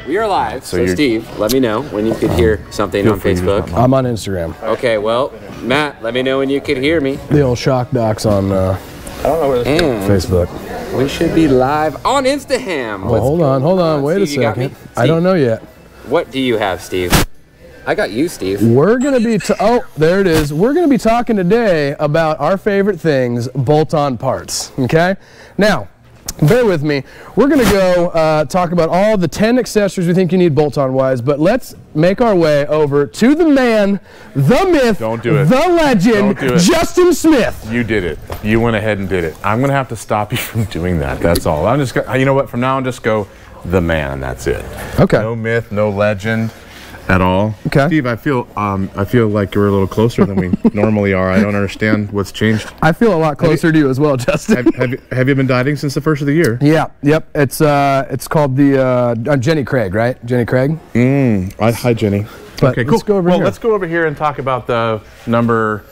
We are live, so Steve, let me know when you could hear something on Facebook. I'm on Instagram. Okay, well, Matt, let me know when you could hear me. The old shock docs on I don't know where this is. Facebook. We should be live on Instagram. Oh, hold on, wait a second. I don't know yet. What do you have, Steve? I got you, Steve. We're gonna be, oh, there it is. We're gonna be talking today about our favorite things, bolt-on parts, okay? Now, bear with me. We're going to go talk about all the 10 accessories we think you need bolt-on wise, but let's make our way over to the man, the myth, Don't do it. the legend, Don't do it. Justin Smith. You did it. You went ahead and did it. I'm going to have to stop you from doing that. That's all. I'm just you know what? From now on, just go the man. That's it. Okay. No myth, no legend at all. Okay. Steve, I feel like you're a little closer than we normally are. I don't understand what's changed. I feel a lot closer to you as well, Justin. Have you been dieting since the first of the year? Yeah. Yep. It's called the Jenny Craig, right? Jenny Craig. Hi, Jenny. But Okay, cool. let's go over here. Let's go over here and talk about the number.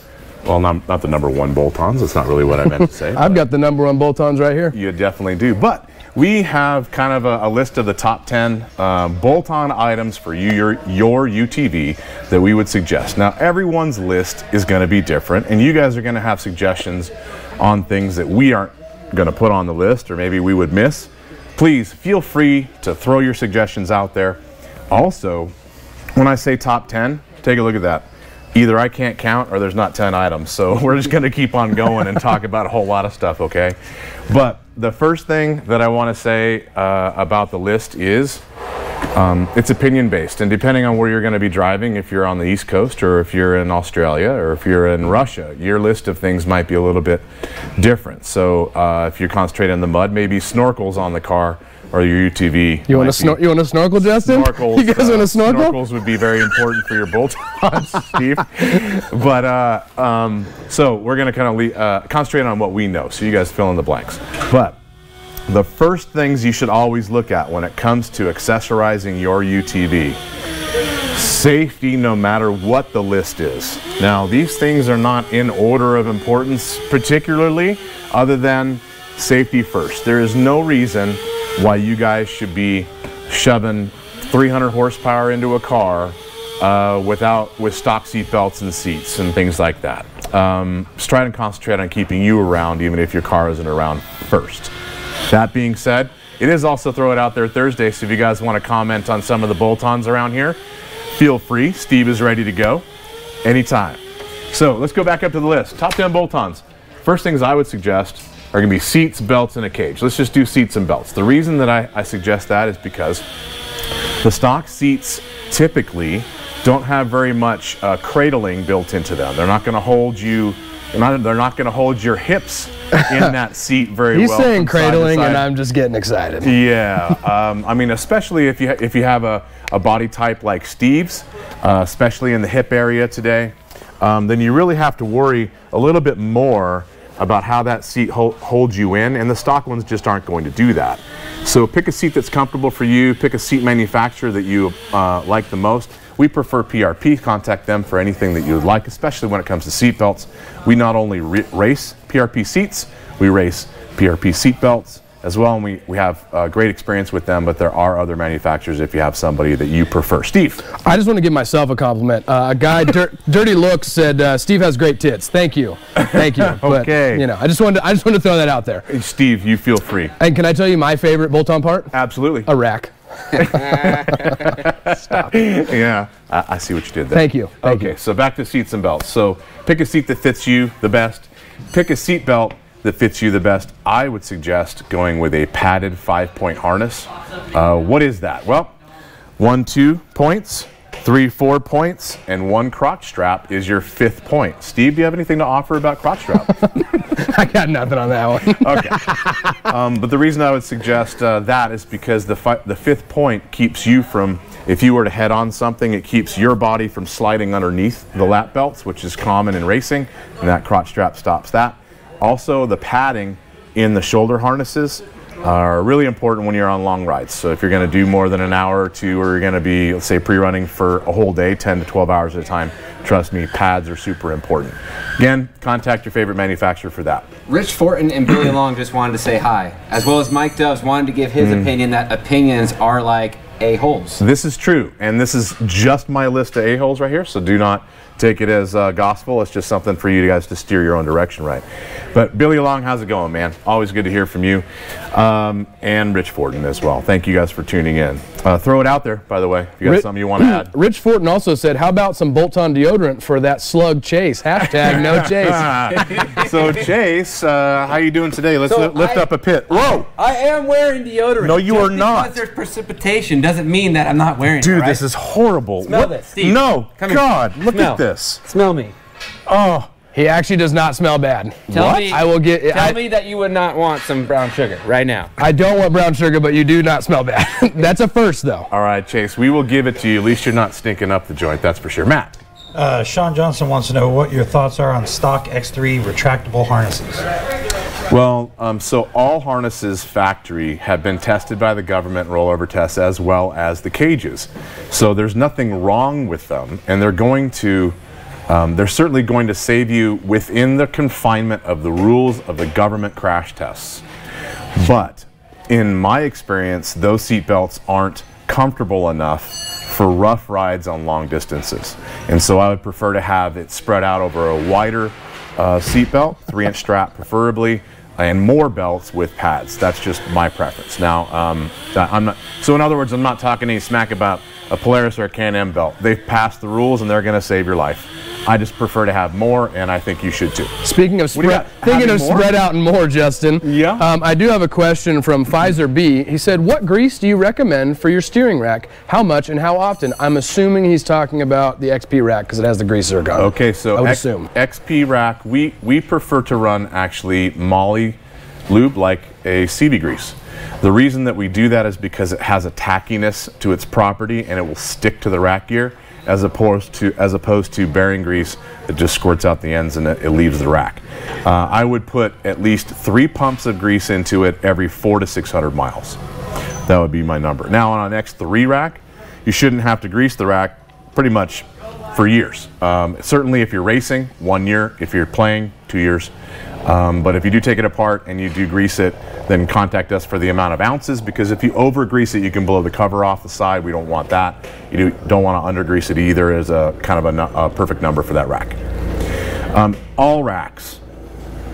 Well, not the number one bolt-ons. That's not really what I meant to say. I've got the number one bolt-ons right here. You definitely do. But we have kind of a list of the top 10 bolt-on items for your UTV that we would suggest. Now, everyone's list is going to be different, and you guys are going to have suggestions on things that we aren't going to put on the list or maybe we would miss. Please feel free to throw your suggestions out there. Also, when I say top 10, take a look at that. Either I can't count or there's not 10 items. So we're just going to keep on going and talk about a whole lot of stuff, okay? But the first thing that I want to say about the list is it's opinion based. And depending on where you're going to be driving, if you're on the East Coast or if you're in Australia or if you're in Russia, your list of things might be a little bit different. So if you're concentrating on the mud, maybe snorkels on the car or your UTV. You want to snorkel, Justin? Snorkels, you guys want to snorkel? Snorkels would be very important for your bolt-ons, Steve. But so we're going to kind of concentrate on what we know. So you guys fill in the blanks. But the first things you should always look at when it comes to accessorizing your UTV: safety, no matter what the list is. Now, these things are not in order of importance particularly, other than safety first. There is no reason why you guys should be shoving 300 horsepower into a car with stock seat belts and seats and things like that. Just try and concentrate on keeping you around, even if your car isn't around first. That being said, it is also Throw It Out There Thursday, so if you guys want to comment on some of the bolt-ons around here, feel free. Steve is ready to go anytime. So let's go back up to the list. Top 10 bolt-ons. First things I would suggest are going to be seats, belts, and a cage. Let's just do seats and belts. The reason that I suggest that is because the stock seats typically don't have very much cradling built into them. They're not going to hold you. They're not going to hold your hips in that seat very well. He's saying cradling, and I'm just getting excited. Yeah, I mean, especially if you have a body type like Steve's, especially in the hip area today, then you really have to worry a little bit more about how that seat holds you in, and the stock ones just aren't going to do that. So pick a seat that's comfortable for you, pick a seat manufacturer that you like the most. We prefer PRP. Contact them for anything that you would like, especially when it comes to seat belts. We not only race PRP seats, we race PRP seat belts as well, and we have great experience with them, but there are other manufacturers if you have somebody that you prefer. Steve. I just want to give myself a compliment. A guy, Dirty Looks, said Steve has great tits. Thank you. Thank you. Okay. But, you know, I just wanted to throw that out there. Hey, Steve, you feel free. And can I tell you my favorite bolt-on part? Absolutely. A rack. Stop. Yeah, I see what you did there. Thank you. Thank you. So back to seats and belts. So pick a seat that fits you the best. Pick a seat belt that fits you the best. I would suggest going with a padded 5-point harness. What is that? Well, 1, 2 points, 3, 4 points, and 1 crotch strap is your 5th point. Steve, do you have anything to offer about crotch strap? I got nothing on that one. Okay. But the reason I would suggest that is because the 5th point keeps you from, if you were to head on something, it keeps your body from sliding underneath the lap belts, which is common in racing, and that crotch strap stops that. Also, the padding in the shoulder harnesses are really important when you're on long rides. So if you're going to do more than an hour or two, or you're going to be, let's say, pre-running for a whole day, 10 to 12 hours at a time, trust me, pads are super important. Again, contact your favorite manufacturer for that. Rich Fortin and Billy Long just wanted to say hi, as well as Mike Doves wanted to give his opinion that opinions are like a-holes. This is true, and this is just my list of a-holes right here, so do not take it as gospel. It's just something for you guys to steer your own direction right. But Billy Long, how's it going, man? Always good to hear from you, and Rich Fortin as well. Thank you guys for tuning in. Throw it out there, by the way, if you got something you want to add. Rich Fortin also said, how about some bolt-on deodorant for that slug chase? Hashtag no chase. So Chase, how you doing today? Let's lift up a pit. Whoa! I am wearing deodorant. No, you are not. Because there's precipitation doesn't mean that I'm not wearing it. Dude, right? this is horrible. Smell this, Steve. No, Come God, here. look Smell. at this. Smell me. Oh. He actually does not smell bad. Tell me, I will get. Tell me that you would not want some brown sugar right now. I don't want brown sugar, but you do not smell bad. That's a first, though. All right, Chase, we will give it to you. At least you're not stinking up the joint, that's for sure. Matt. Sean Johnson wants to know what your thoughts are on stock X3 retractable harnesses. Well, so all harnesses factory have been tested by the government rollover tests, as well as the cages. So there's nothing wrong with them, and they're going to, they're certainly going to save you within the confinement of the rules of the government crash tests. But in my experience, those seat belts aren't comfortable enough for rough rides on long distances. And so I would prefer to have it spread out over a wider seat belt, 3-inch strap preferably, and more belts with pads. That's just my preference. Now, I'm not, so in other words, I'm not talking any smack about a Polaris or a Can-Am belt. They've passed the rules and they're going to save your life. I just prefer to have more, and I think you should too. Speaking of spread out and more, Justin. Yeah. I do have a question from Pfizer B. He said, "What grease do you recommend for your steering rack? How much and how often?" I'm assuming he's talking about the XP rack because it has the grease zircon. Okay, so I would assume XP rack. We prefer to run actually Moly lube like a CV grease. The reason that we do that is because it has a tackiness to its property and it will stick to the rack gear, as opposed to bearing grease that just squirts out the ends and it leaves the rack. I would put at least 3 pumps of grease into it every 400 to 600 miles. That would be my number. Now on an X3 rack, you shouldn't have to grease the rack pretty much for years. Certainly if you're racing, 1 year. If you're playing, 2 years. But if you do take it apart and you do grease it, then contact us for the amount of ounces, because if you over grease it, you can blow the cover off the side. We don't want that. You don't want to under grease it either, as a kind of a perfect number for that rack. All racks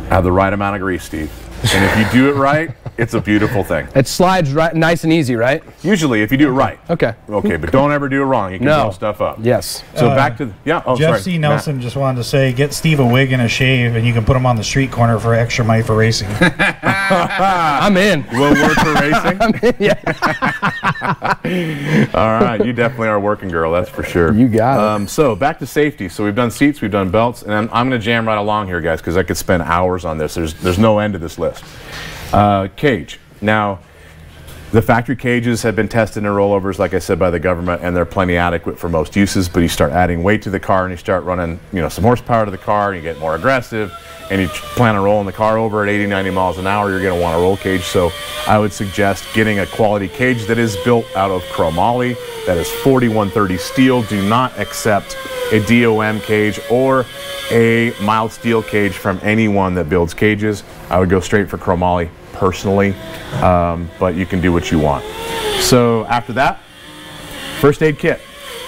have the right amount of grease, Steve. And if you do it right, it's a beautiful thing. It slides right, nice and easy, right? Usually, if you do it right. Okay. Okay, but don't ever do it wrong. You can blow stuff up. Yes. So back to the, yeah. Oh, Jeff sorry. C. Nelson Matt. just wanted to say, get Steve a wig and a shave, and you can put him on the street corner for extra money for racing. I'm in. Will work for racing. I'm in, yeah. All right, you definitely are a working girl, that's for sure. You got it. So back to safety. So we've done seats, we've done belts, and I'm going to jam right along here, guys, because I could spend hours on this. There's no end to this list. Cage. Now, the factory cages have been tested in rollovers, like I said, by the government, and they're plenty adequate for most uses. But you start adding weight to the car, and you start running, some horsepower to the car, and you get more aggressive, and you plan on rolling the car over at 80, 90 miles an hour, you're going to want a roll cage. So I would suggest getting a quality cage that is built out of chromoly, that is 4130 steel. Do not accept a DOM cage or a mild steel cage from anyone that builds cages. I would go straight for chromoly personally, but you can do what you want. So after that, first aid kit.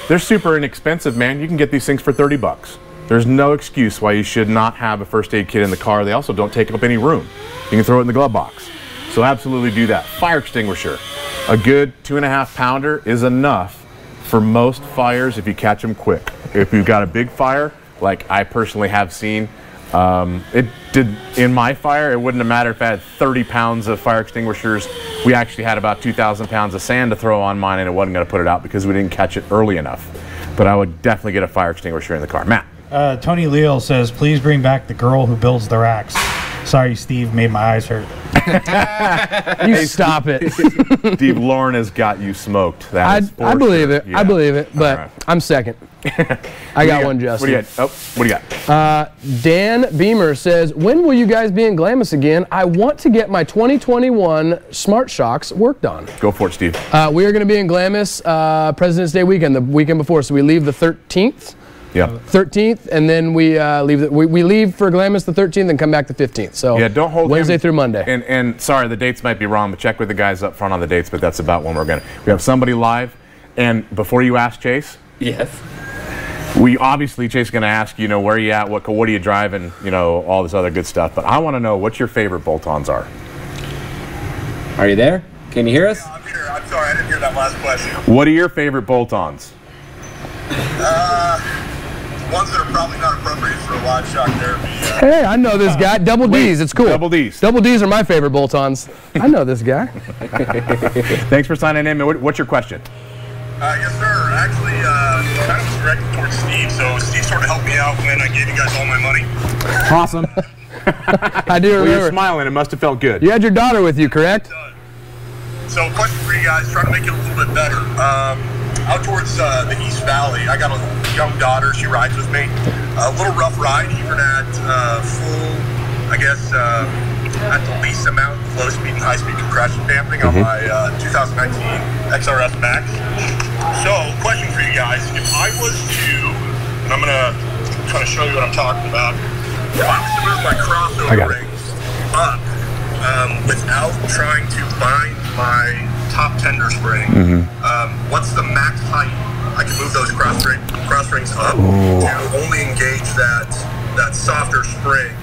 They're super inexpensive, man. You can get these things for 30 bucks. There's no excuse why you should not have a first aid kit in the car. They also don't take up any room. You can throw it in the glove box. So absolutely do that. Fire extinguisher. A good 2.5 pounder is enough for most fires if you catch them quick. If you've got a big fire, like I personally have seen, in my fire, it wouldn't have mattered if I had 30 pounds of fire extinguishers. We actually had about 2,000 pounds of sand to throw on mine, and it wasn't going to put it out because we didn't catch it early enough. But I would definitely get a fire extinguisher in the car. Matt. Tony Leal says, please bring back the girl who builds the racks. Sorry, Steve, made my eyes hurt. You stop it. Steve, Lauren has got you smoked. That is I for believe sure. it. Yeah. I believe it, but right. I'm second. I got one, Justin. What do you got? Dan Beamer says, when will you guys be in Glamis again? I want to get my 2021 Smart Shocks worked on. Go for it, Steve. We are going to be in Glamis President's Day weekend, the weekend before. So we leave the 13th. Yeah. 13th, and then we leave. We leave for Glamis the 13th and come back the 15th. So Yeah, don't hold Wednesday him. through Monday. And sorry, the dates might be wrong, but check with the guys up front on the dates. But that's about when we're gonna. We have somebody live, and before you ask Chase, Yes. we obviously Chase is gonna ask you know where you at, what are you driving, you know all this other good stuff. But I want to know what your favorite bolt-ons are. Are you there? Can you hear us? I'm here. I'm sorry, I didn't hear that last question. What are your favorite bolt-ons? Ones that are probably not appropriate for a live shock therapy. Hey, I know this guy. Double D's. It's cool. Double D's. Double D's are my favorite bolt-ons. I know this guy. Thanks for signing in. What's your question? Yes, sir. Actually, kind of was directed towards Steve, so Steve sort of helped me out when I gave you guys all my money. Awesome. I do Well, you're remember. smiling. It must have felt good. You had your daughter with you, correct? So, question for you guys, trying to make it a little bit better. Out towards the East Valley, I got a young daughter. She rides with me. A little rough ride, even at full, I guess, at the least amount of low speed and high speed compression damping on my 2019 XRS Max. So, question for you guys: if I was to, and I'm gonna kind of show you what I'm talking about. If I was to move my crossover rings up without trying to bind my top tender spring, what's the max height I can move those cross rings up to only engage that softer spring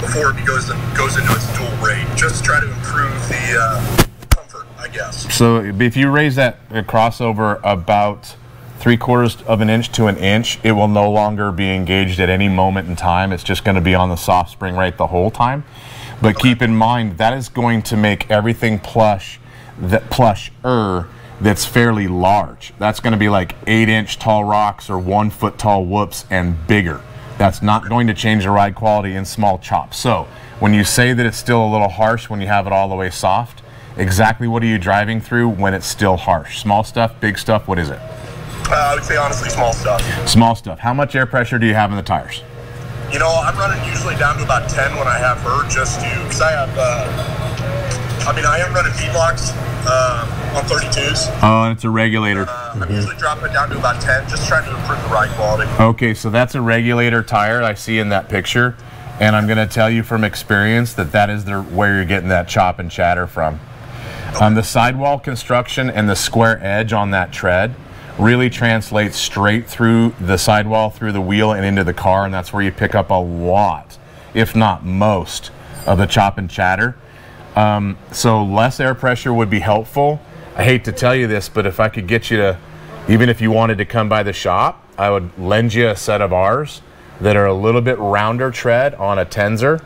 before it goes into its dual rate, just to try to improve the comfort, I guess. So if you raise that crossover about 3/4 of an inch to an inch, it will no longer be engaged at any moment in time. It's just going to be on the soft spring rate the whole time. But keep in mind that is going to make everything plusher that's fairly large. That's going to be like 8-inch tall rocks or 1 foot tall whoops and bigger. That's not going to change the ride quality in small chops. So when you say that it's still a little harsh when you have it all the way soft, exactly what are you driving through when it's still harsh? Small stuff, big stuff, what is it? I would say honestly small stuff. Small stuff. How much air pressure do you have in the tires? You know, I'm running usually down to about 10 when I have her, just to, because I have, I am running V-blocks on 32s. Oh, and it's a regulator. I'm usually dropping it down to about 10, just trying to improve the ride quality. Okay, so that's a regulator tire I see in that picture, and I'm going to tell you from experience that is where you're getting that chop and chatter from. The sidewall construction and the square edge on that tread really translates straight through the sidewall, through the wheel, and into the car, and that's where you pick up a lot, if not most, of the chop and chatter. So less air pressure would be helpful. I hate to tell you this, but if I could get you to, even if you wanted to come by the shop, I would lend you a set of ours that are a little bit rounder tread on a Tenzer,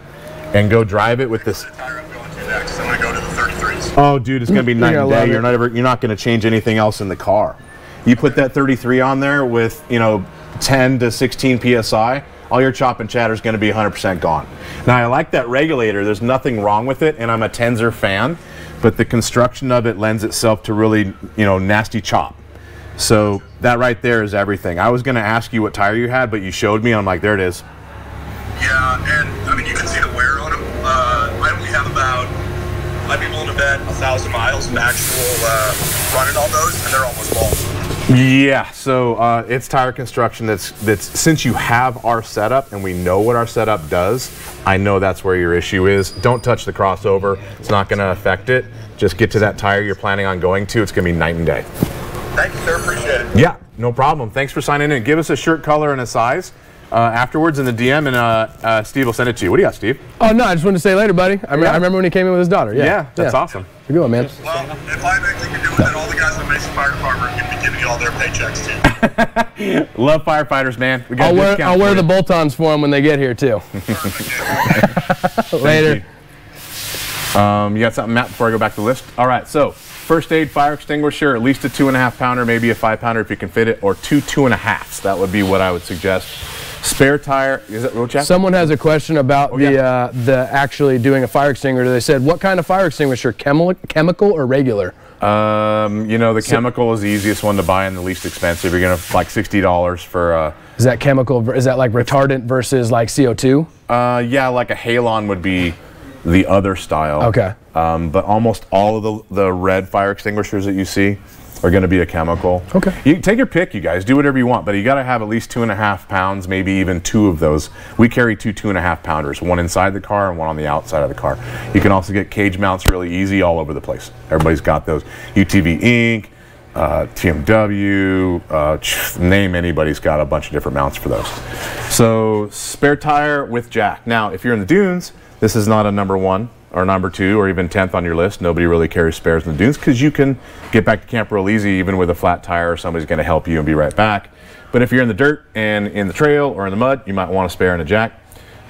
and go drive it with this. The tire I'm going to next, I'm going to go to the 33s. Oh, dude, it's going to be night and love day. it. You're not going to change anything else in the car. You put that 33 on there with 10 to 16 psi, all your chop and chatter is going to be 100% gone. Now I like that regulator. There's nothing wrong with it, and I'm a Tenzer fan, but the construction of it lends itself to really nasty chop. So that right there is everything. I was going to ask you what tire you had, but you showed me. I'm like, there it is. Yeah, and you can see the wear on them. I only have about, I'd be willing to bet 1,000 miles of actual running on those, and they're almost bald. Yeah, so it's tire construction that's since you have our setup and we know what our setup does, I know that's where your issue is. Don't touch the crossover. It's not going to affect it. Just get to that tire you're planning on going to. It's going to be night and day. Thank you, sir. Appreciate it. Yeah, no problem. Thanks for signing in. Give us a shirt color and a size afterwards in the DM, and Steve will send it to you. What do you got, Steve? Oh, no, I just wanted to say later, buddy. I remember when he came in with his daughter. Yeah, That's awesome. Good one, man. Well, if I have anything to do with it, all the guys on Mason Fire Department are going to be giving you all their paychecks, too. Love firefighters, man. We got I'll wear the bolt-ons for them when they get here, too. Later. You got something, Matt, before I go back to the list? All right, so first aid fire extinguisher, at least a 2.5 pounder, maybe a 5 pounder if you can fit it, or 2 2.5s. That would be what I would suggest. Spare tire, is it real, Jack? Someone has a question about the actually doing a fire extinguisher. They said, what kind of fire extinguisher, chemical or regular? You know, the chemical is the easiest one to buy and the least expensive. You're gonna like $60 for. Is that chemical? Is that like retardant versus like CO2? Yeah, like a Halon would be the other style. Okay. But almost all of the red fire extinguishers that you see are going to be a chemical. Okay. You take your pick, you guys. Do whatever you want, but you got to have at least 2.5 pounds, maybe even 2 of those. We carry 2 2.5 pounders, one inside the car and one on the outside of the car. You can also get cage mounts really easy all over the place. Everybody's got those. UTV Inc., TMW, name anybody's got a bunch of different mounts for those. So spare tire with jack. Now, if you're in the dunes, this is not a number 1 or number 2 or even 10th on your list. Nobody really carries spares in the dunes because you can get back to camp real easy even with a flat tire. Somebody's going to help you and be right back. But if you're in the dirt and in the trail or in the mud, you might want a spare and a jack.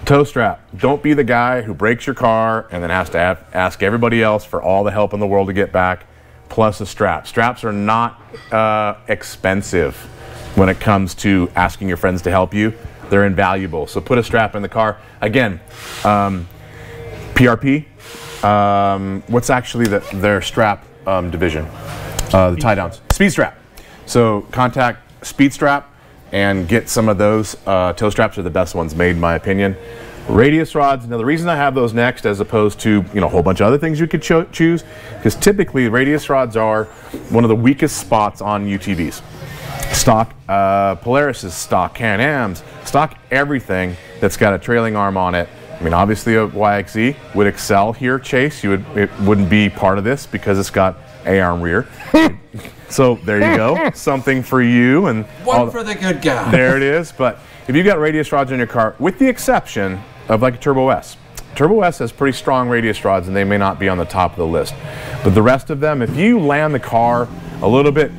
Tow strap. Don't be the guy who breaks your car and then has to ask everybody else for all the help in the world to get back, plus a strap. Straps are not expensive when it comes to asking your friends to help you. They're invaluable. So put a strap in the car. Again, PRP, what's actually their strap division? The tie downs. Speed strap. So contact Speed Strap and get some of those. Tow straps are the best ones made, in my opinion. Radius rods. Now the reason I have those next as opposed to a whole bunch of other things you could choose, because typically radius rods are one of the weakest spots on UTVs. Stock Polaris's, stock Can-Am's, stock everything that's got a trailing arm on it. I mean, obviously a YXZ would excel here, Chase. It wouldn't be part of this because it's got A-arm rear. So there you go, something for you. And one for the good guy. There it is. But if you've got radius rods in your car, with the exception of like a Turbo S. Turbo S has pretty strong radius rods and they may not be on the top of the list. But the rest of them, if you land the car a little bit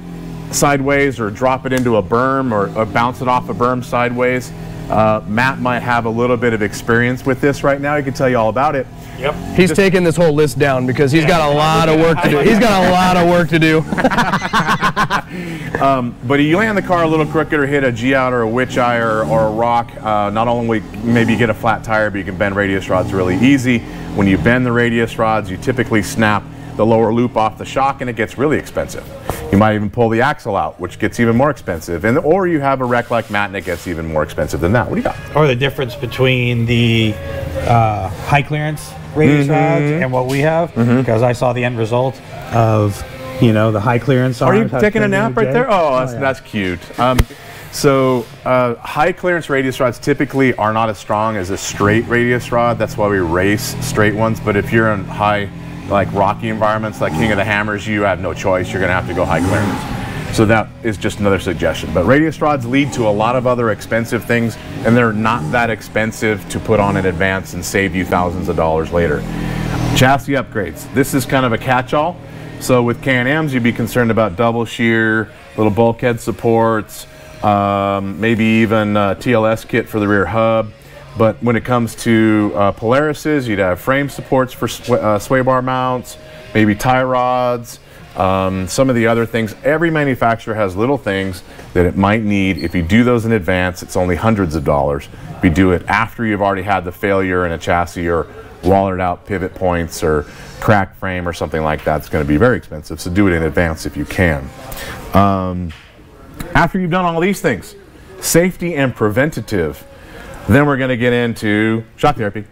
sideways or drop it into a berm or bounce it off a berm sideways, Matt might have a little bit of experience with this right now. He can tell you all about it. Yep. He's taking this whole list down because he's got a lot of work to do. He's got a lot of work to do. But you land the car a little crooked or hit a G-out or a witch eye or a rock, not only maybe you get a flat tire, but you can bend radius rods really easy. When you bend the radius rods, you typically snap the lower loop off the shock and it gets really expensive. You might even pull the axle out, which gets even more expensive. Or you have a wreck like Matt and it gets even more expensive than that. What do you got? Or the difference between the high clearance radius rods and what we have, because I saw the end result of the high clearance. Are you taking a nap right there? Oh, that's cute. So high clearance radius rods typically are not as strong as a straight radius rod. That's why we race straight ones. But if you're in high, like rocky environments like King of the Hammers, you have no choice. You're going to have to go high clearance. So that is just another suggestion. But radius rods lead to a lot of other expensive things, and they're not that expensive to put on in advance and save you thousands of dollars later. Chassis upgrades. This is kind of a catch-all. So with Can-Ams, you'd be concerned about double shear, little bulkhead supports, maybe even a TLS kit for the rear hub. But when it comes to Polaris's, you'd have frame supports for sway bar mounts, maybe tie rods, some of the other things. Every manufacturer has little things that it might need. If you do those in advance, it's only hundreds of dollars. If you do it after you've already had the failure in a chassis or wallered out pivot points or cracked frame or something like that, it's going to be very expensive. So do it in advance if you can. After you've done all these things, safety and preventative, then we're going to get into shock therapy.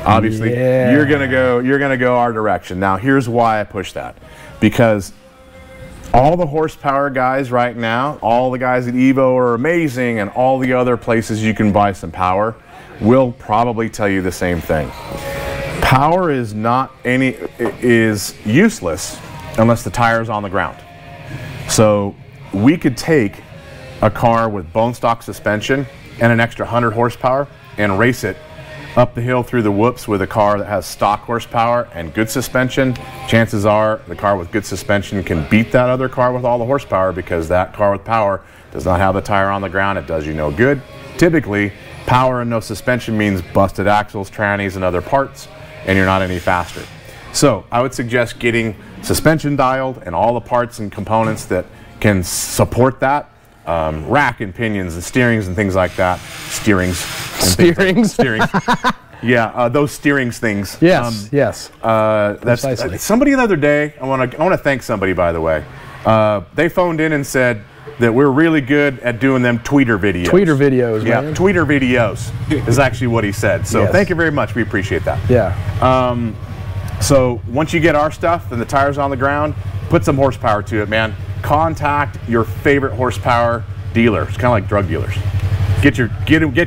Obviously, you're going to go our direction. Now, here's why I push that. Because all the horsepower guys right now, all the guys at Evo are amazing, and all the other places you can buy some power will probably tell you the same thing. Power is useless unless the tire's on the ground. So we could take a car with bone stock suspension and an extra 100 horsepower and race it up the hill through the whoops with a car that has stock horsepower and good suspension. Chances are the car with good suspension can beat that other car with all the horsepower, because that car with power does not have the tire on the ground. It does you no good. Typically, power and no suspension means busted axles, trannies, and other parts, and you're not any faster. So I would suggest getting suspension dialed and all the parts and components that can support that rack and pinions and steerings and things like that. Steerings. Steerings. Yeah, those steerings things. Yes, yes. That's somebody the other day. I want to thank somebody, by the way. They phoned in and said that we're really good at doing them tweeter videos. Tweeter videos, yeah, man. tweeter videos is actually what he said. So Yes. thank you very much. We appreciate that. Yeah. So once you get our stuff and the tires on the ground, put some horsepower to it, man. Contact your favorite horsepower dealer. It's kind of like drug dealers. Get you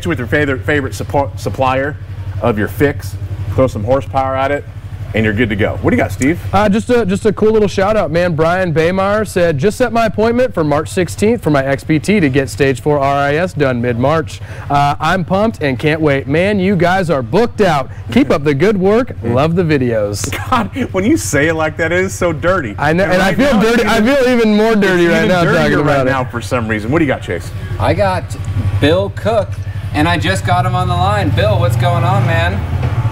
with your favorite supplier of your fix. Throw some horsepower at it, and you're good to go. What do you got, Steve? Just a cool little shout out, man. Brian Baymar said, just set my appointment for March 16th for my XPT to get stage 4 RIS done mid-March. I'm pumped and can't wait. Man, you guys are booked out. Keep up the good work. Love the videos. God, when you say it like that, it is so dirty. I know, and I right feel now, dirty. I feel even more dirty right now talking about right it. now for some reason. What do you got, Chase? I got Bill Cook, and I just got him on the line. Bill, what's going on, man?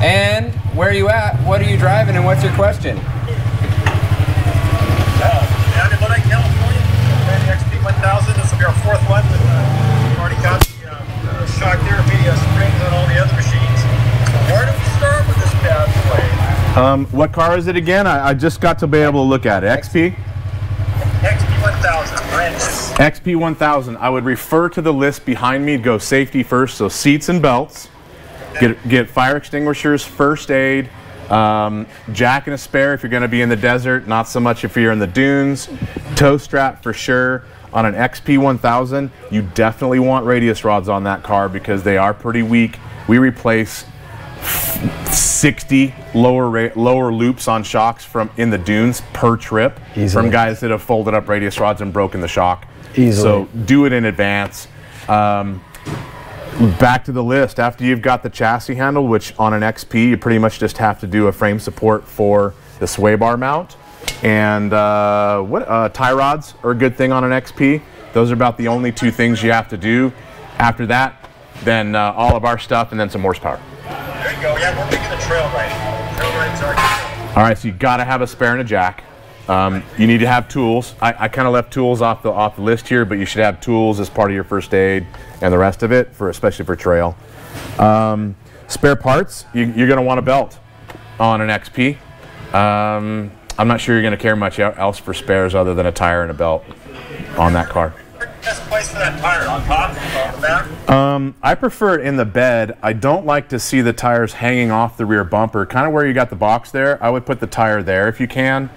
And where are you at? What are you driving, and what's your question? Down in Lodi, California, the XP1000. This will be our fourth one. We've already got the shock therapy springs on all the other machines. Where do we start with this bad boy? What car is it again? I just got to be able to look at it. XP? XP1000, brand new. XP1000. I would refer to the list behind me. Go safety first, so seats and belts. Get fire extinguishers, first aid, jack and a spare if you're going to be in the desert, not so much if you're in the dunes, tow strap for sure. On an XP1000, you definitely want radius rods on that car because they are pretty weak. We replace 60 lower loops on shocks from in the dunes per trip from guys that have folded up radius rods and broken the shock. Easily. So do it in advance. Back to the list, after you've got the chassis handle, which on an XP you pretty much just have to do a frame support for the sway bar mount, and tie rods are a good thing on an XP. Those are about the only two things you have to do. After that, then all of our stuff and then some horsepower. There you go. Yeah, we're making the trail riding. Trail riding's our deal. All right, so you got to have a spare and a jack. You need to have tools. I kind of left tools off the list here, but you should have tools as part of your first aid and the rest of it, especially for trail. Spare parts, you're going to want a belt on an XP. I'm not sure you're going to care much else for spares other than a tire and a belt on that car. Best place for that tire, on top, on the back? I prefer it in the bed. I don't like to see the tires hanging off the rear bumper, kind of where you got the box there. I would put the tire there if you can.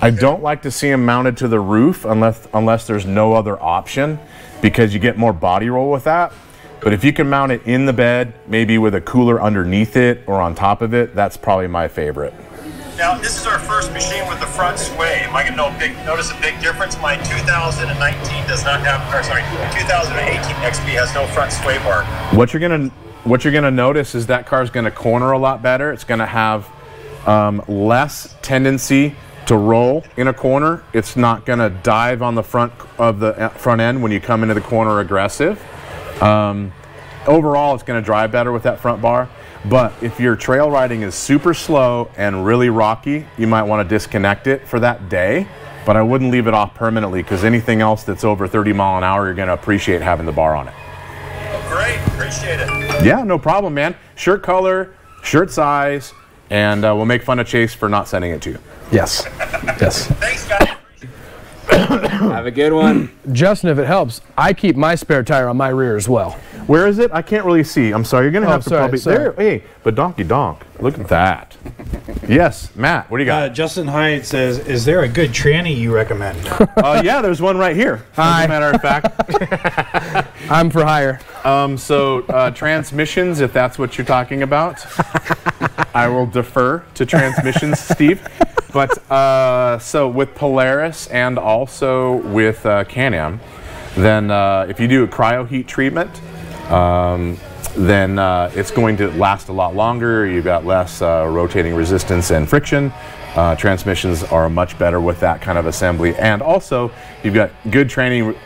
I don't like to see them mounted to the roof unless there's no other option, because you get more body roll with that. But if you can mount it in the bed, maybe with a cooler underneath it or on top of it, that's probably my favorite. Now, this is our first machine with the front sway. Am I going to notice a big difference? My 2019 does not have, or sorry, 2018 XP has no front sway bar. What you're gonna notice is that car's gonna corner a lot better. It's gonna have less tendency to roll in a corner. It's not gonna dive on the front of the front end when you come into the corner aggressive. Overall, it's gonna drive better with that front bar. But if your trail riding is super slow and really rocky, you might want to disconnect it for that day. But I wouldn't leave it off permanently, because anything else that's over 30 mile an hour, you're going to appreciate having the bar on it. Oh, great. Appreciate it. Yeah, no problem, man. Shirt color, shirt size, and we'll make fun of Chase for not sending it to you. Yes. Yes. Thanks, guys. Have a good one. Justin, if it helps, I keep my spare tire on my rear as well. Where is it? I can't really see. I'm sorry. You're going to have to sorry, probably... sorry. There, hey, but donkey donk. Look at that. Yes, Matt, what do you got? Justin Hyatt says, is there a good tranny you recommend? Yeah, there's one right here. Hi. As a matter of fact. I'm for hire. Transmissions, if that's what you're talking about, I will defer to transmissions, Steve. But so with Polaris and also with Can-Am, then if you do a cryo heat treatment, then it's going to last a lot longer. You've got less rotating resistance and friction. Transmissions are much better with that kind of assembly. And also, you've got good training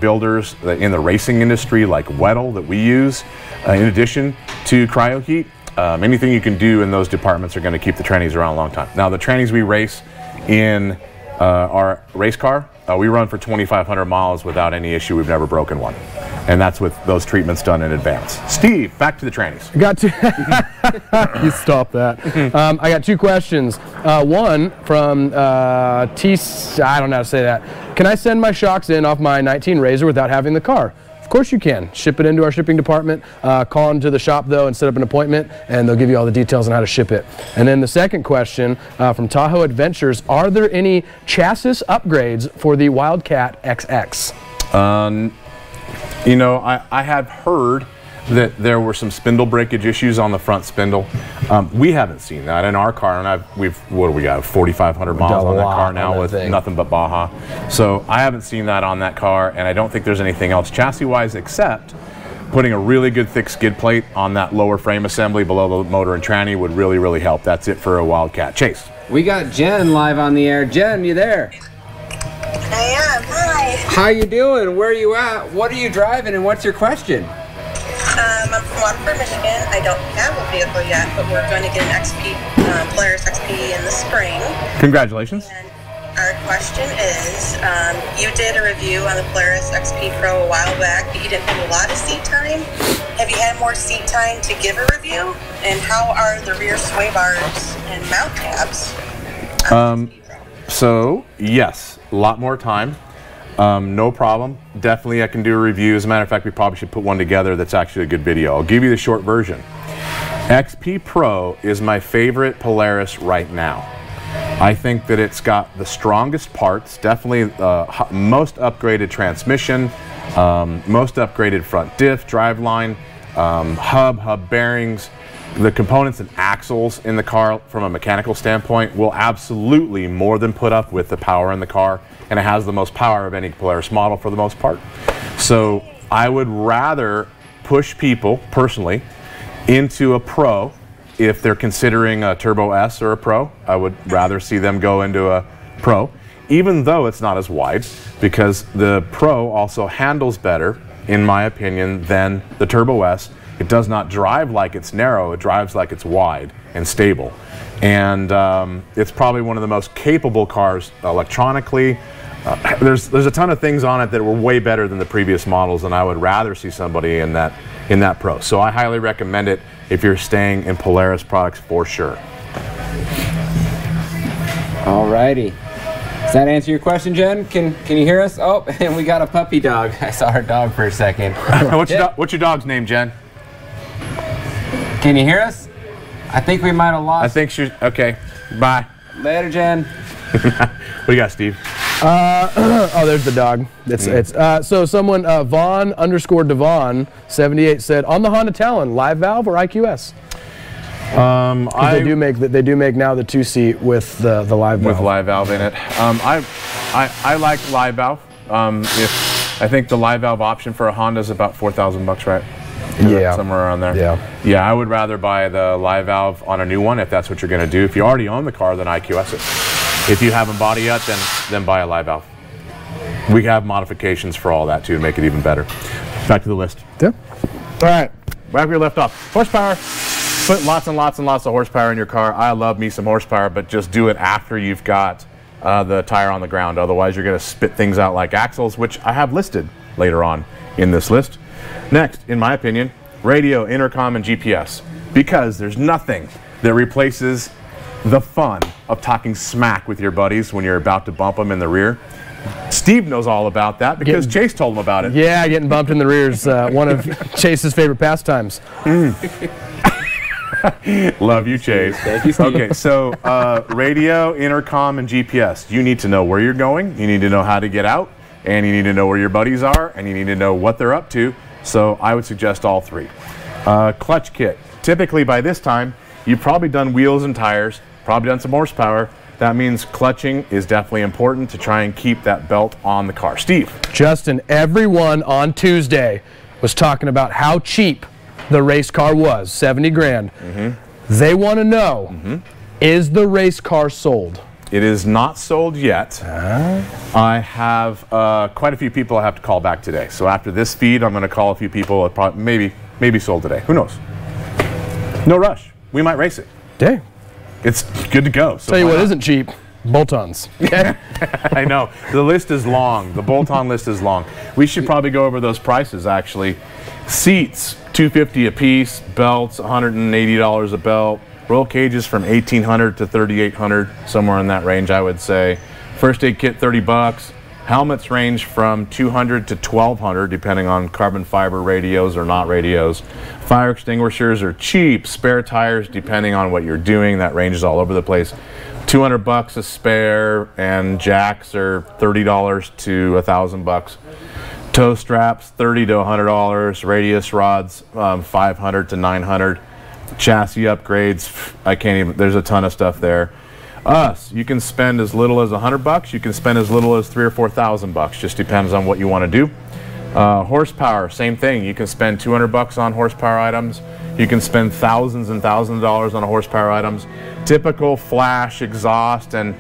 builders in the racing industry like Weddle that we use. In addition to cryo heat, anything you can do in those departments are going to keep the trannies around a long time. Now, the trannies we race in our race car we run for 2,500 miles without any issue. We've never broken one. And that's with those treatments done in advance. Steve, back to the trannies. Got to you stop that. I got 2 questions. One from I don't know how to say that. Can I send my shocks in off my 19 Razor without having the car? Of course you can. Ship it into our shipping department. Call into the shop though and set up an appointment, and they'll give you all the details on how to ship it. And then the second question from Tahoe Adventures: are there any chassis upgrades for the Wildcat XX? You know, I had heard that there were some spindle breakage issues on the front spindle. We haven't seen that in our car, and what do we got, 4,500 miles on that car now with nothing but Baja. So I haven't seen that on that car, and I don't think there's anything else chassis-wise except putting a really good thick skid plate on that lower frame assembly below the motor and tranny would really, really help. That's it for a Wildcat. Chase. We got Jen live on the air. Jen, you there? I am. Hi. How you doing? Where are you at? What are you driving, and what's your question? I'm from Waterford, Michigan. I don't have a vehicle yet, but we're going to get an XP, Polaris XP in the spring. Congratulations. And our question is, you did a review on the Polaris XP Pro a while back, but you didn't have a lot of seat time. Have you had more seat time to give a review? And how are the rear sway bars and mount tabs? So, yes, a lot more time. No problem. Definitely I can do a review. As a matter of fact, we probably should put one together that's actually a good video. I'll give you the short version. XP Pro is my favorite Polaris right now. I think that it's got the strongest parts, definitely most upgraded transmission, most upgraded front diff, driveline, hub bearings. The components and axles in the car from a mechanical standpoint will absolutely more than put up with the power in the car, and it has the most power of any Polaris model for the most part. So I would rather push people personally into a Pro. If they're considering a Turbo S or a Pro, I would rather see them go into a Pro, even though it's not as wide, because the Pro also handles better, in my opinion, than the Turbo S. It does not drive like it's narrow, it drives like it's wide and stable. And it's probably one of the most capable cars electronically. There's a ton of things on it that were way better than the previous models, and I would rather see somebody in that Pro. So I highly recommend it if you're staying in Polaris products for sure. Alrighty. Does that answer your question, Jen? Can you hear us? Oh, and we got a puppy dog. I saw her dog for a second. What's your dog's name, Jen? Can you hear us? I think we might have lost. I think she's okay. Bye. Later, Jen. What do you got, Steve? Oh, there's the dog. So someone, Vaughn_Devon 78 said, on the Honda Talon, live valve or IQS? They do make now the 2-seat with the live valve. With live valve in it. I like live valve. I think the live valve option for a Honda is about $4,000, right? Yeah. Somewhere around there. Yeah. Yeah, I would rather buy the live valve on a new one if that's what you're going to do. If you already own the car, then IQS it. If you haven't bought it yet, then buy a live valve. We have modifications for all that too to make it even better. Back to the list. Yeah. All right, back where you left off. Horsepower. Put lots and lots and lots of horsepower in your car. I love me some horsepower, but just do it after you've got the tire on the ground. Otherwise, you're going to spit things out like axles, which I have listed later on in this list. Next, in my opinion, radio, intercom, and GPS. Because there's nothing that replaces the fun of talking smack with your buddies when you're about to bump them in the rear. Steve knows all about that because Chase told him about it. Yeah, getting bumped in the rear is one of Chase's favorite pastimes. Love you, Chase. Thank you, Steve. Okay, so radio, intercom, and GPS. You need to know where you're going, you need to know how to get out, and you need to know where your buddies are, and you need to know what they're up to. So I would suggest all three. Clutch kit. Typically by this time, you've probably done wheels and tires, probably done some horsepower. That means clutching is definitely important to try and keep that belt on the car. Steve. Justin, everyone on Tuesday was talking about how cheap the race car was, 70 grand. They want to know, is the race car sold? It is not sold yet. I have quite a few people I have to call back today. So after this feed, I'm going to call a few people that maybe sold today. Who knows? No rush. We might race it. Dang. It's good to go. So tell you what isn't cheap. bolt-ons. I know. The list is long. The bolt-on list is long. We should probably go over those prices, actually. Seats, $250 a piece. Belts, $180 a belt. Roll cages from $1,800 to $3,800, somewhere in that range, I would say. First aid kit, $30. Helmets range from $200 to $1,200, depending on carbon fiber radios or not radios. Fire extinguishers are cheap. Spare tires, depending on what you're doing, that ranges all over the place. $200 a spare, and jacks are $30 to $1,000. Toe straps, $30 to $100. Radius rods, $500 to $900. Chassis upgrades, I can't even, there's a ton of stuff there. You can spend as little as $100. You can spend as little as $3,000 or $4,000. Just depends on what you want to do. Horsepower, same thing. You can spend $200 on horsepower items. You can spend thousands and thousands of dollars on horsepower items. Typical flash, exhaust, and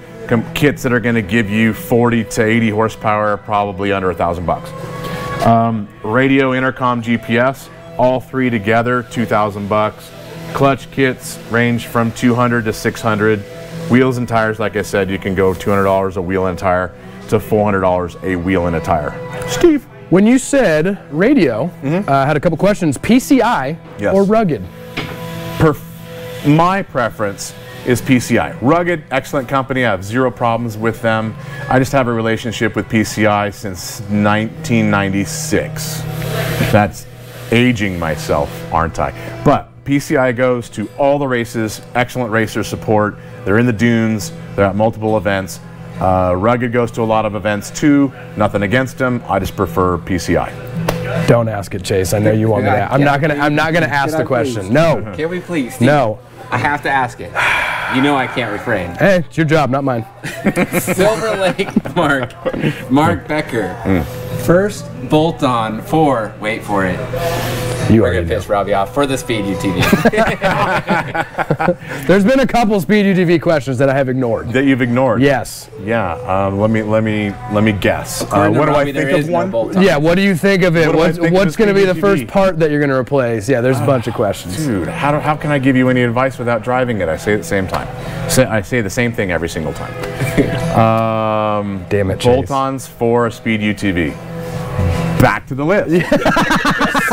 kits that are going to give you 40 to 80 horsepower, probably under $1,000. Radio, intercom, GPS, all three together, $2,000. Clutch kits range from $200 to $600. Wheels and tires, like I said, you can go $200 a wheel and tire to $400 a wheel and a tire. Steve? When you said radio, had a couple questions. PCI or rugged? My preference is PCI. Rugged, excellent company. I have zero problems with them. I just have a relationship with PCI since 1996. That's aging myself, aren't I? But PCI goes to all the races, excellent racer support. They're in the dunes, they're at multiple events. Rugged goes to a lot of events too. Nothing against them. I just prefer PCI. Don't ask it, Chase. I know you want me to. I'm not gonna ask the question. No. Can we please? Steve? No. I have to ask it. You know I can't refrain. Hey, it's your job, not mine. Silver Lake Mark Becker. First bolt-on for, wait for it. We're going to piss Robbie off for the Speed UTV. There's been a couple Speed UTV questions that I have ignored. That you've ignored? Yes. Yeah. Let me guess. What do I think of one? Yeah. What do you think of it? What's going to be the first part that you're going to replace? Yeah. There's a bunch of questions. Dude, how can I give you any advice without driving it? I say it at the same time. I say the same thing every single time. Damn it, Chase. Bolt-ons for a Speed UTV. Back to the list.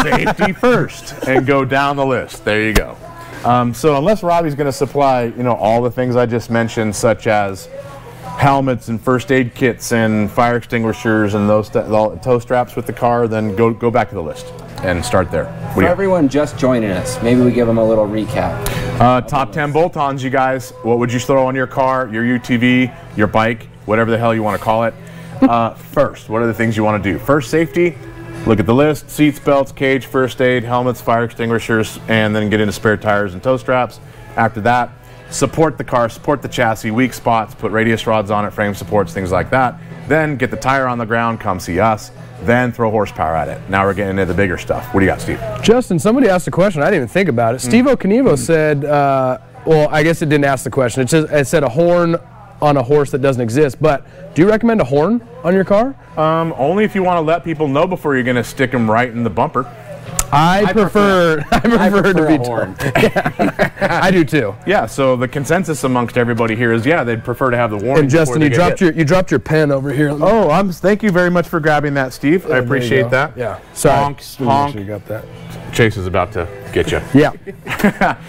Safety first, and go down the list. There you go. So unless Robbie's going to supply, all the things I just mentioned, such as helmets and first aid kits and fire extinguishers and those tow straps with the car, then go back to the list and start there. For everyone just joining us, maybe we give them a little recap. Top 10 bolt-ons, you guys. What would you throw on your car, your UTV, your bike, whatever the hell you want to call it? First, what are the things you want to do? First, safety. Look at the list: seats, belts, cage, first aid, helmets, fire extinguishers, and then get into spare tires and tow straps. After that, support the car, support the chassis, weak spots, put radius rods on it, frame supports, things like that. Then get the tire on the ground, come see us, then throw horsepower at it. Now we're getting into the bigger stuff. What do you got, Steve? Justin, somebody asked a question. I didn't even think about it. Steve O'Knievo said, well, I guess it didn't ask the question. It said a horn on a horse that doesn't exist, but do you recommend a horn on your car? Only if you want to let people know before you're going to stick them right in the bumper. I prefer to be horn. I do too. Yeah, so the consensus amongst everybody here is, they'd prefer to have the warning. And Justin, you dropped your pen over here. Oh, thank you very much for grabbing that, Steve. I appreciate that. Yeah. Sorry. Honk. You got that. Chase is about to get you. Yeah.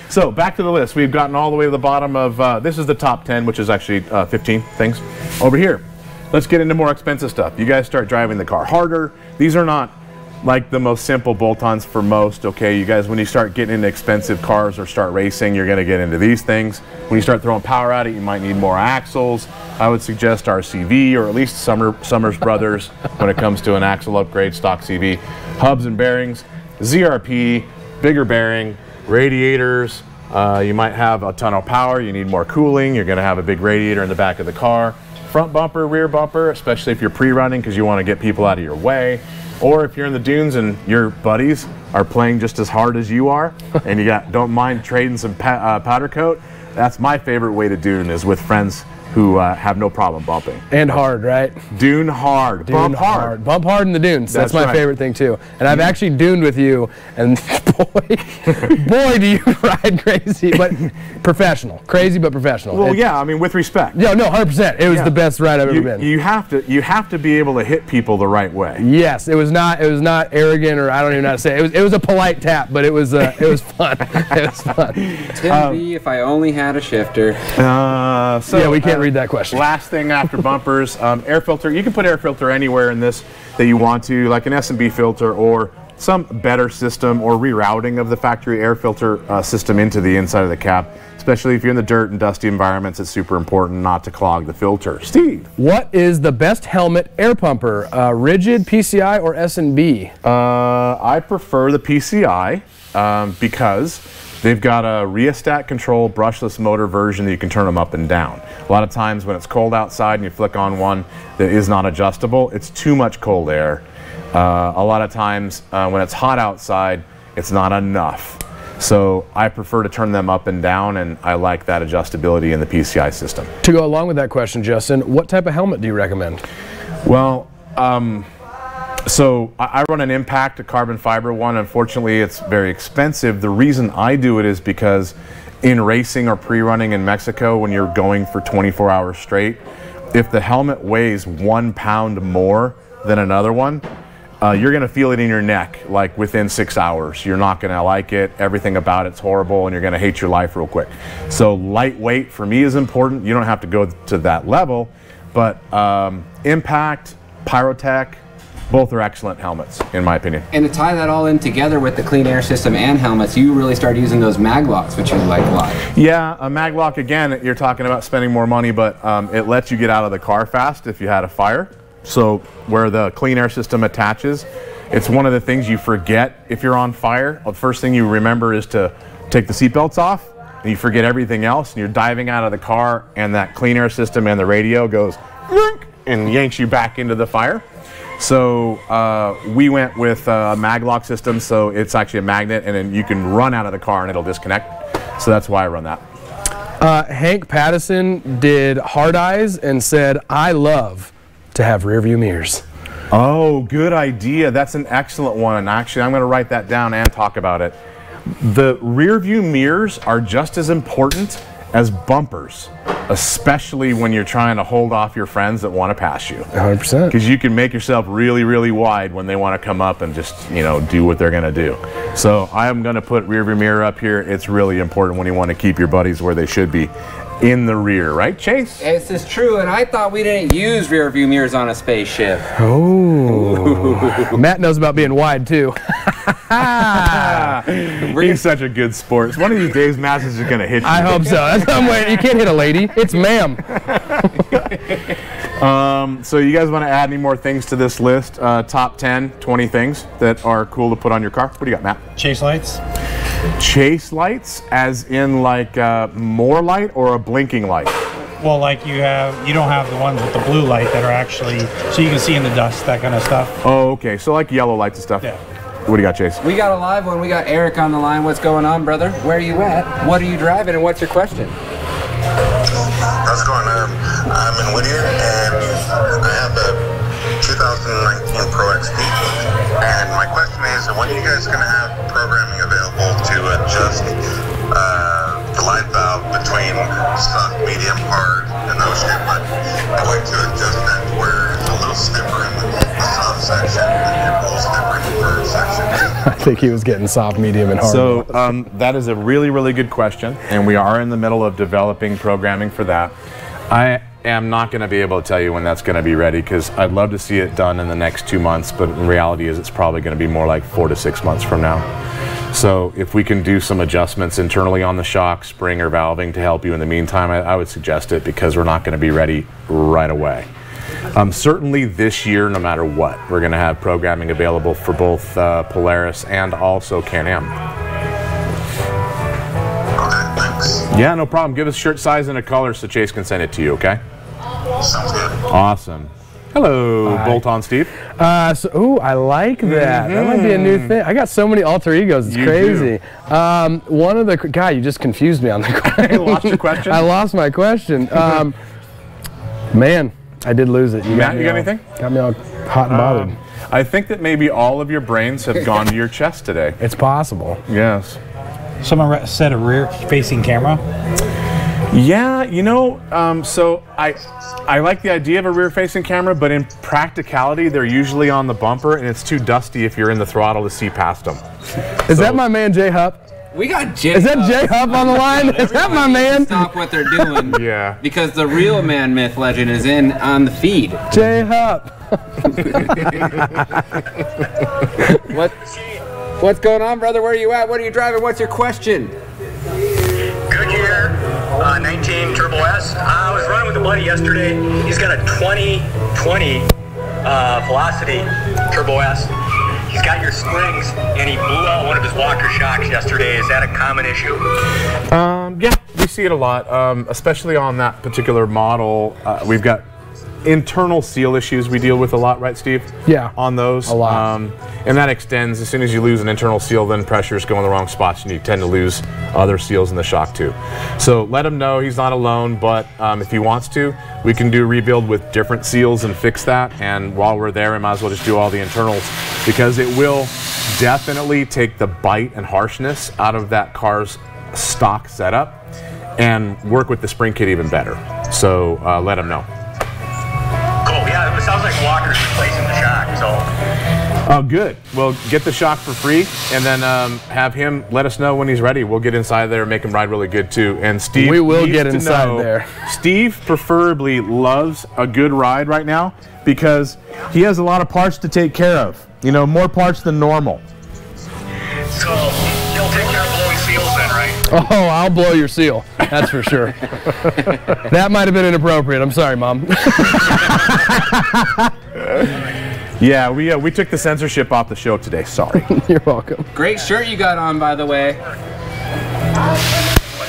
So back to the list. We've gotten all the way to the bottom of, this is the top 10, which is actually 15 things. Over here, let's get into more expensive stuff. You guys start driving the car harder. These are not like the most simple bolt-ons for most, okay? You guys, when you start getting into expensive cars or start racing, you're gonna get into these things. When you start throwing power at it, you might need more axles. I would suggest RCV or at least Summers Brothers when it comes to an axle upgrade, stock CV. Hubs and bearings, ZRP, bigger bearing, radiators. You might have a ton of power, you need more cooling, you're gonna have a big radiator in the back of the car. Front bumper, rear bumper, especially if you're pre-running because you wanna get people out of your way. Or if you're in the dunes and your buddies are playing just as hard as you are and you don't mind trading some powder coat, that's my favorite way to dune, is with friends who have no problem bumping. And hard, right? Dune hard. Bump hard. Bump hard in the dunes. That's my favorite thing too. And I've actually duned with you, and Boy, do you ride crazy, but professional. Crazy, but professional. Well, yeah, I mean, with respect. Yeah, no, 100%. It was the best ride I've ever been. You have to be able to hit people the right way. Yes, it was not arrogant, or I don't even know how to say it. It was a polite tap, but it was fun. It was fun. Tim B, if I only had a shifter. So yeah, we can't read that question. Last thing after bumpers, air filter. You can put air filter anywhere in this that you want to, like an S&B filter or some better system or rerouting of the factory air filter system into the inside of the cab. Especially if you're in the dirt and dusty environments, it's super important not to clog the filter. Steve. What is the best helmet air pumper? Rigid, PCI, or S&B? I prefer the PCI because they've got a rheostat control brushless motor version that you can turn them up and down. A lot of times when it's cold outside and you flick on one that is not adjustable, it's too much cold air. A lot of times when it's hot outside, it's not enough. So I prefer to turn them up and down, and I like that adjustability in the PCI system. To go along with that question, Justin, what type of helmet do you recommend? Well, so I run an Impact, a carbon fiber one. Unfortunately, it's very expensive. The reason I do it is because in racing or pre-running in Mexico, when you're going for 24 hours straight, if the helmet weighs 1 pound more than another one, you're going to feel it in your neck like within 6 hours. You're not going to like it. Everything about it's horrible, and you're going to hate your life real quick. So lightweight for me is important. You don't have to go to that level, but Impact, Pyrotech, both are excellent helmets in my opinion. And to tie that all in together with the clean air system and helmets, you really start using those mag locks, which you like a lot. Yeah, a mag lock, again, you're talking about spending more money, but it lets you get out of the car fast if you had a fire. So where the clean air system attaches, it's one of the things you forget if you're on fire. The first thing you remember is to take the seatbelts off, and you forget everything else, and you're diving out of the car, and that clean air system and the radio goes and yanks you back into the fire. So we went with a mag lock system, so it's actually a magnet, and then you can run out of the car and it'll disconnect. So that's why I run that. Hank Pattison did Hard Eyes and said, I love to have rear view mirrors. Oh, good idea. That's an excellent one. And actually, I'm going to write that down and talk about it. The rear view mirrors are just as important as bumpers, especially when you're trying to hold off your friends that want to pass you. 100%. Because you can make yourself really, really wide when they want to come up and just, you know, do what they're going to do. So I am going to put rear view mirror up here. It's really important when you want to keep your buddies where they should be. In the rear, right, Chase? This is true, and I thought we didn't use rear view mirrors on a spaceship. Oh. Matt knows about being wide, too. He's such a good sport. One of these days, Matt is just going to hit you. I hope so. That's what I'm waiting. You can't hit a lady. It's ma'am. So you guys want to add any more things to this list? Top 10, 20 things that are cool to put on your car? What do you got, Matt? Chase lights. Chase lights, as in like more light or a blinking light? Well, like you don't have the ones with the blue light that are actually, so you can see in the dust, that kind of stuff. Oh, okay. So like yellow lights and stuff. Yeah. What do you got, Chase? We got a live one. We got Eric on the line. What's going on, brother? Where are you at? What are you driving, and what's your question? How's it going? I'm in Whittier, and I have a 2019 Pro XP. And my question is, when are you guys going to have programming available to adjust the light valve between soft, medium, hard, and those shape? I'd like to adjust that to where it's a little stiffer in the soft section and a little stiffer in the firm section. I think he was getting soft, medium, and hard. So that is a really, really good question, and we are in the middle of developing programming for that. I am not going to be able to tell you when that's going to be ready because I'd love to see it done in the next 2 months, but in reality is it's probably going to be more like 4 to 6 months from now. So if we can do some adjustments internally on the shock, spring, or valving to help you in the meantime, I would suggest it because we're not going to be ready right away. Certainly this year, no matter what, we're going to have programming available for both Polaris and also Can-Am. Okay, thanks. Yeah, no problem. Give us shirt size and a color so Chase can send it to you, okay? Sounds good. Awesome. Hello, Bolt-On Steve. Ooh, I like that. That might be a new thing. I got so many alter egos. It's crazy. One of the guy, you just confused me on the question. You lost your question? I lost my question. Man, I did lose it. Matt, you got anything? Got me all hot and bothered. I think that maybe all of your brains have gone to your chest today. It's possible. Yes. Someone said a rear-facing camera. Yeah, you know, so I like the idea of a rear-facing camera, but in practicality, they're usually on the bumper, and it's too dusty if you're in the throttle to see past them. Is that my man Jay Hupp? We got Jay. Is that Jay Hupp on the line? Is that my man? Stop what they're doing. Yeah. Because the real man, myth, legend is on the feed. Jay Hupp. What's going on, brother? Where are you at? What are you driving? What's your question? Goodyear 19 Turbo S. I was running with a buddy yesterday. He's got a 2020 Velocity Turbo S. He's got your springs, and he blew out one of his Walker shocks yesterday. Is that a common issue? Yeah, we see it a lot, especially on that particular model. We've got internal seal issues we deal with a lot, right, Steve? Yeah, on those. A lot. And that extends, as soon as you lose an internal seal, then pressures go in the wrong spots, and you tend to lose other seals in the shock too. So let him know he's not alone, but if he wants to, we can do a rebuild with different seals and fix that. And while we're there, we might as well just do all the internals, because it will definitely take the bite and harshness out of that car's stock setup and work with the spring kit even better. So let him know. Cool, yeah, it sounds like Walker's replacing the shock, so. Oh, good. Well, get the shock for free, and then have him let us know when he's ready. We'll get inside there and make him ride really good, too. And Steve, we will get inside there. Steve preferably loves a good ride right now because he has a lot of parts to take care of. You know, more parts than normal. So you'll take care of blowing seals then, right? Oh, I'll blow your seal. That's for sure. That might have been inappropriate. I'm sorry, Mom. Yeah, we took the censorship off the show today. Sorry. You're welcome. Great shirt you got on, by the way. What's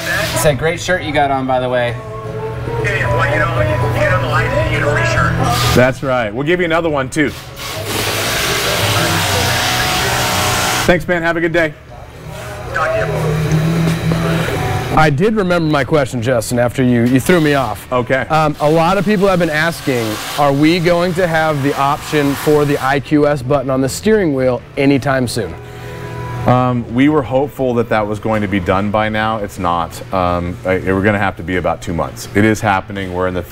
that? Said great shirt you got on, by the way. Yeah, well, you know, you get on the line, you get a free shirt. That's right. We'll give you another one, too. Thanks, man. Have a good day. Talk to you. I did remember my question, Justin, after you threw me off. Okay. A lot of people have been asking, are we going to have the option for the IQS button on the steering wheel anytime soon? We were hopeful that that was going to be done by now. It's not. We're going to have to be about 2 months. It is happening. We're in the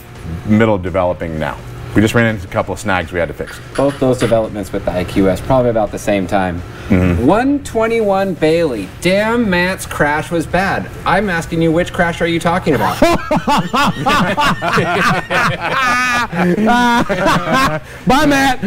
middle of developing now. We just ran into a couple of snags we had to fix. Both those developments with the IQS probably about the same time. 121 Bailey. Damn, Matt's crash was bad. I'm asking you, which crash are you talking about? Bye, Matt.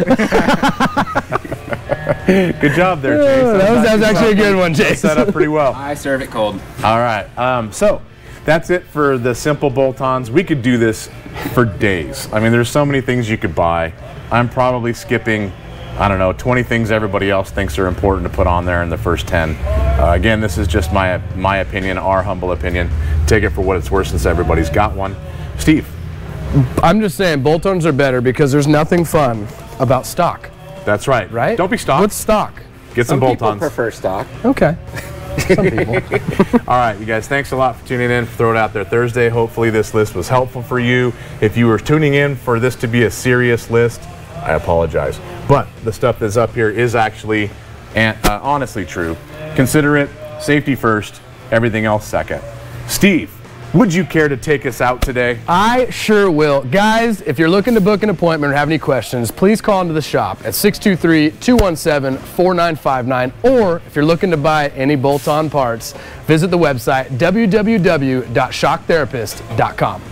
Good job there, Chase. That was actually a good one, Chase. Set up pretty well. I serve it cold. All right. So that's it for the simple bolt-ons. We could do this for days. I mean, there's so many things you could buy. I'm probably skipping, I don't know, 20 things everybody else thinks are important to put on there in the first 10. Again, this is just my opinion, our humble opinion. Take it for what it's worth since everybody's got one. Steve. I'm just saying bolt-ons are better because there's nothing fun about stock. That's right. Right? Don't be stock. What's stock? Get some bolt-ons. People prefer stock. Okay. Some people. All right, you guys, thanks a lot for tuning in. Throw it out there Thursday. Hopefully this list was helpful for you. If you were tuning in for this to be a serious list, I apologize. But the stuff that's up here is actually honestly true. Consider it safety first, everything else second. Steve, would you care to take us out today? I sure will. Guys, if you're looking to book an appointment or have any questions, please call into the shop at 623-217-4959. Or if you're looking to buy any bolt-on parts, visit the website www.shocktherapist.com.